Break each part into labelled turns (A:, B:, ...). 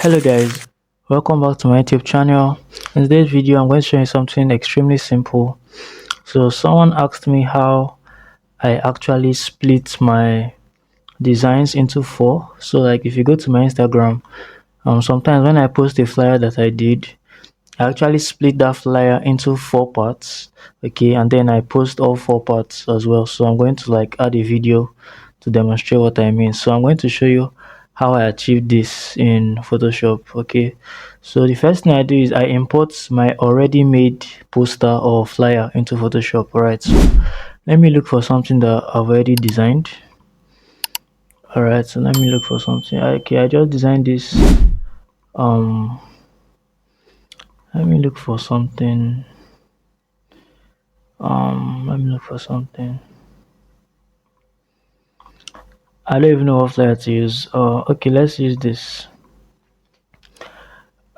A: Hello guys, welcome back to my YouTube channel. In today's video I'm going to show you something extremely simple. So someone asked me how I actually split my designs into four. So like if you go to my Instagram, sometimes when I post a flyer that I did, I actually split that flyer into four parts, okay, and then I post all four parts as well. So I'm going to like add a video to demonstrate what I mean. So I'm going to show you how I achieved this in Photoshop, okay. So the first thing I do is I import my already made poster or flyer into Photoshop. Alright, so let me look for something that I've already designed. Alright, so let me look for something. Okay, I just designed this. Let me look for something. Let me look for something. I don't even know what flyer to use. Okay, let's use this.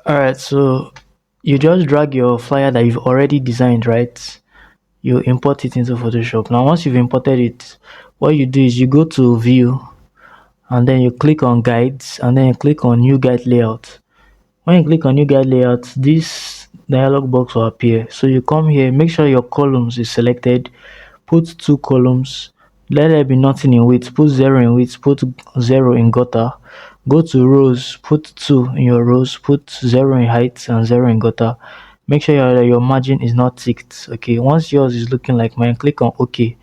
A: Alright, so you just drag your flyer that you've already designed, right? You import it into Photoshop. Now once you've imported it, what you do is you go to view and then you click on guides and then you click on new guide layout. When you click on new guide layout, this dialog box will appear. So you come here, make sure your columns is selected, put two columns, let there be nothing in width, put 0 in width, put 0 in gutter. Go to rows, put 2 in your rows, put 0 in height and 0 in gutter. Make sure your margin is not ticked. Okay, once yours is looking like mine, click on OK,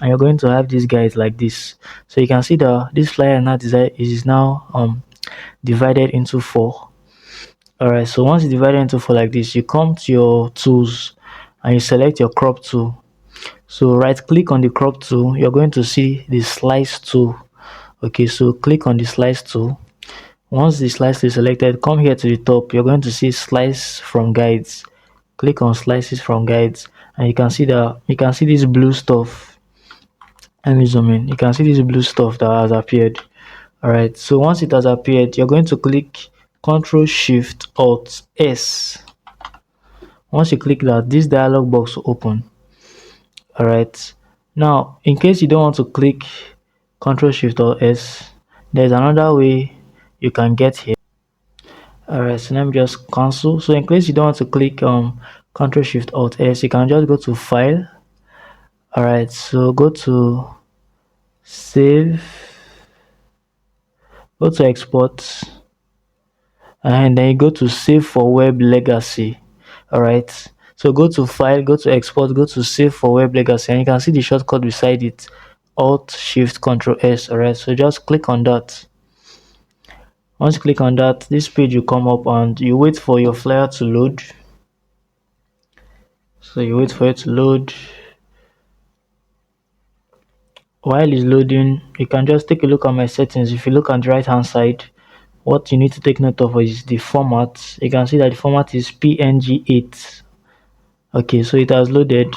A: and you're going to have these guys like this. So you can see that this flyer now is now divided into four. Alright, so once it's divided into four like this, you come to your tools and you select your crop tool. So right click on the crop tool, you're going to see the slice tool. Okay, so click on the slice tool. Once the slice is selected, come here to the top, you're going to see slice from guides. Click on slices from guides and you can see this blue stuff. Let me zoom in. You can see this blue stuff that has appeared. Alright, so once it has appeared, you're going to click Ctrl Shift Alt S. Once you click that, this dialog box will open. Alright, now in case you don't want to click Ctrl Shift Alt S, there's another way you can get here. Alright, so let me just cancel. So in case you don't want to click Ctrl Shift Alt S, you can just go to File. Alright, so go to Save, go to Export, and then you go to Save for Web Legacy. Alright, so go to File, go to Export, go to Save for Web Legacy, and you can see the shortcut beside it, Alt Shift Ctrl S. Alright, so just click on that. Once you click on that, this page will come up and you wait for your flyer to load. So you wait for it to load. While it's loading, you can just take a look at my settings. If you look on the right hand side, what you need to take note of is the format. You can see that the format is PNG8. Okay, so it has loaded.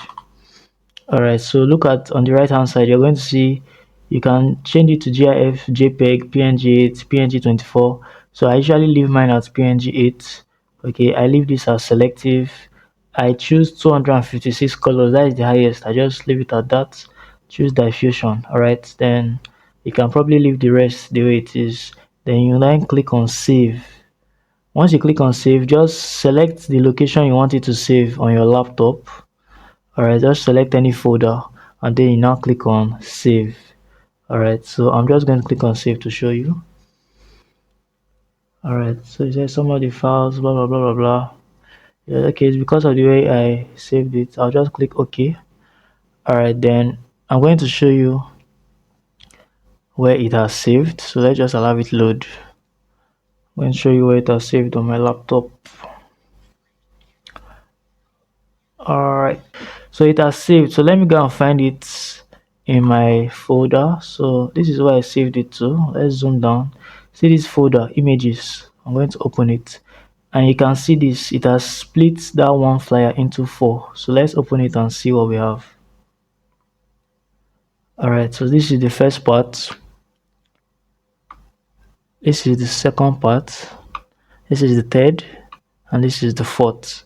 A: Alright, so look at on the right hand side, you're going to see you can change it to GIF, JPEG, PNG8, PNG24. So I usually leave mine as PNG8. Okay, I leave this as selective. I choose 256 colors, that is the highest. I just leave it at that. Choose diffusion. Alright, then you can probably leave the rest the way it is. Then you then click on save. Once you click on save, just select the location you want it to save on your laptop. Alright, just select any folder and then you now click on save. Alright, so I'm just going to click on save to show you. Alright, so it says some of the files, blah blah blah blah blah. Yeah, okay, it's because of the way I saved it. I'll just click OK. Alright, then I'm going to show you where it has saved. So let's just allow it load. I'm going to show you where it has saved on my laptop. Alright, so it has saved. So let me go and find it in my folder. So this is where I saved it to. Let's zoom down. See this folder, images. I'm going to open it and you can see this, it has split that one flyer into four. So let's open it and see what we have. Alright, so this is the first part, this is the second part, this is the third, and this is the fourth.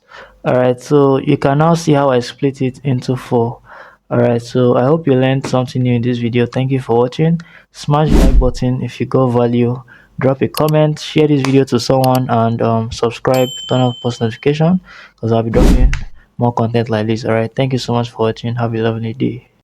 A: Alright, so you can now see how I split it into four. Alright, so I hope you learned something new in this video. Thank you for watching. Smash the like button if you got value. drop a comment, share this video to someone, and subscribe, turn on post notification because I'll be dropping more content like this. All right, thank you so much for watching. Have a lovely day.